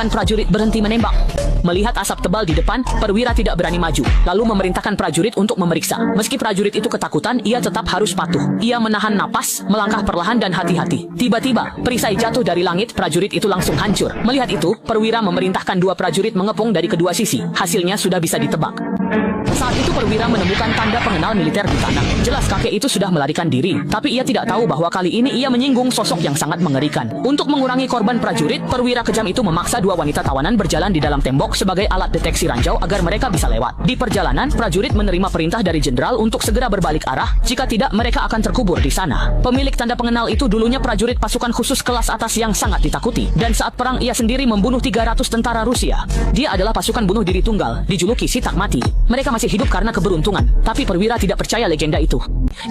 memerintahkan prajurit berhenti menembak. Melihat asap tebal di depan, perwira tidak berani maju, lalu memerintahkan prajurit untuk memeriksa. Meski prajurit itu ketakutan, ia tetap harus patuh. Ia menahan napas, melangkah perlahan dan hati-hati. Tiba-tiba, perisai jatuh dari langit, prajurit itu langsung hancur. Melihat itu, perwira memerintahkan 2 prajurit mengepung dari kedua sisi. Hasilnya sudah bisa ditebak. Saat itu perwira menemukan tanda pengenal militer di tanah. Jelas kakek itu sudah melarikan diri, tapi ia tidak tahu bahwa kali ini ia menyinggung sosok yang sangat mengerikan. Untuk mengurangi korban prajurit, perwira kejam itu memaksa 2 wanita tawanan berjalan di dalam tembok sebagai alat deteksi ranjau agar mereka bisa lewat. Di perjalanan, prajurit menerima perintah dari jenderal untuk segera berbalik arah, jika tidak mereka akan terkubur di sana. Pemilik tanda pengenal itu dulunya prajurit pasukan khusus kelas atas yang sangat ditakuti, dan saat perang ia sendiri membunuh 300 tentara Rusia. Dia adalah pasukan bunuh diri tunggal, dijuluki si tak mati. Mereka masih hidup karena keberuntungan, tapi perwira tidak percaya legenda itu.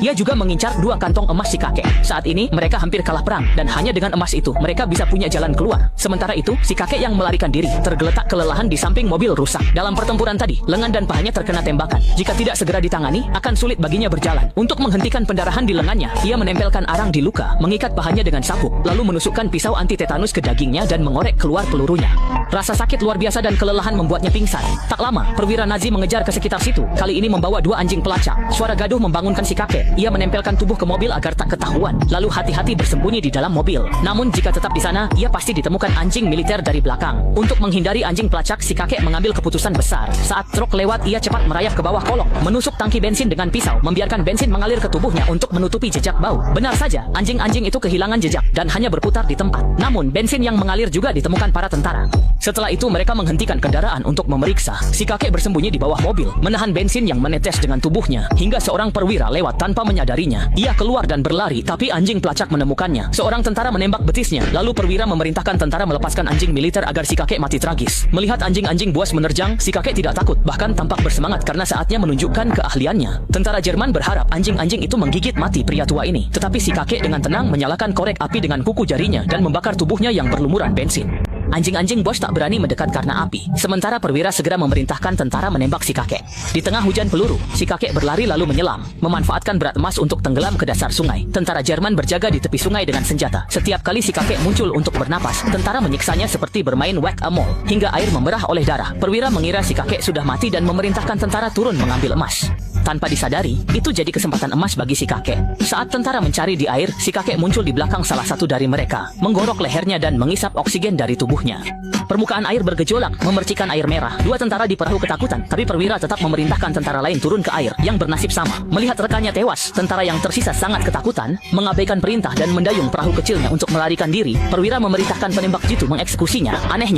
Ia juga mengincar 2 kantong emas si kakek. Saat ini mereka hampir kalah perang, dan hanya dengan emas itu mereka bisa punya jalan keluar. Sementara itu, si kakek yang melarikan diri tergeletak kelelahan di samping mobil rusak. Dalam pertempuran tadi, lengan dan pahanya terkena tembakan. Jika tidak segera ditangani, akan sulit baginya berjalan. Untuk menghentikan pendarahan di lengannya, ia menempelkan arang di luka, mengikat pahanya dengan sabuk, lalu menusukkan pisau anti tetanus ke dagingnya dan mengorek keluar pelurunya. Rasa sakit luar biasa dan kelelahan membuatnya pingsan. Tak lama, perwira Nazi mengejar ke sekitar situ. Kali ini membawa 2 anjing pelacak. Suara gaduh membangunkan si kakek. Ia menempelkan tubuh ke mobil agar tak ketahuan, lalu hati-hati bersembunyi di dalam mobil. Namun jika tetap di sana, ia pasti ditemukan anjing militer dari belakang. Untuk menghindari anjing pelacak, si kakek mengambil keputusan besar. Saat truk lewat, ia cepat merayap ke bawah kolong, menusuk tangki bensin dengan pisau, membiarkan bensin mengalir ke tubuhnya untuk menutupi jejak bau. Benar saja, anjing-anjing itu kehilangan jejak dan hanya berputar di tempat. Namun, bensin yang mengalir juga ditemukan para tentara. Setelah itu, mereka menghentikan kendaraan untuk memeriksa. Si kakek bersembunyi di bawah mobil, menahan bensin yang menetes dengan tubuhnya, hingga seorang perwira lewat tanpa menyadarinya. Ia keluar dan berlari, tapi anjing pelacak menemukannya. Seorang tentara menembak betisnya, lalu perwira memerintahkan tentara melepaskan anjing militer agar si kakek mati tragis. Melihat anjing-anjing buas menerjang, si kakek tidak takut, bahkan tampak bersemangat karena saatnya menunjukkan keahliannya. Tentara Jerman berharap anjing-anjing itu menggigit mati pria tua ini, tetapi si kakek dengan tenang menyalakan korek api dengan kuku jarinya dan membakar tubuhnya yang berlumuran bensin. Anjing-anjing bos tak berani mendekat karena api. Sementara perwira segera memerintahkan tentara menembak si kakek. Di tengah hujan peluru, si kakek berlari lalu menyelam, memanfaatkan berat emas untuk tenggelam ke dasar sungai. Tentara Jerman berjaga di tepi sungai dengan senjata. Setiap kali si kakek muncul untuk bernapas, tentara menyiksanya seperti bermain whack-a-mole, hingga air memberah oleh darah. Perwira mengira si kakek sudah mati dan memerintahkan tentara turun mengambil emas. Tanpa disadari, itu jadi kesempatan emas bagi si kakek. Saat tentara mencari di air, si kakek muncul di belakang salah satu dari mereka, menggorok lehernya dan mengisap oksigen dari tubuhnya. Permukaan air bergejolak, memercikan air merah. 2 tentara di perahu ketakutan, tapi perwira tetap memerintahkan tentara lain turun ke air yang bernasib sama. Melihat rekannya tewas, tentara yang tersisa sangat ketakutan, mengabaikan perintah dan mendayung perahu kecilnya untuk melarikan diri. Perwira memerintahkan penembak jitu mengeksekusinya. Anehnya,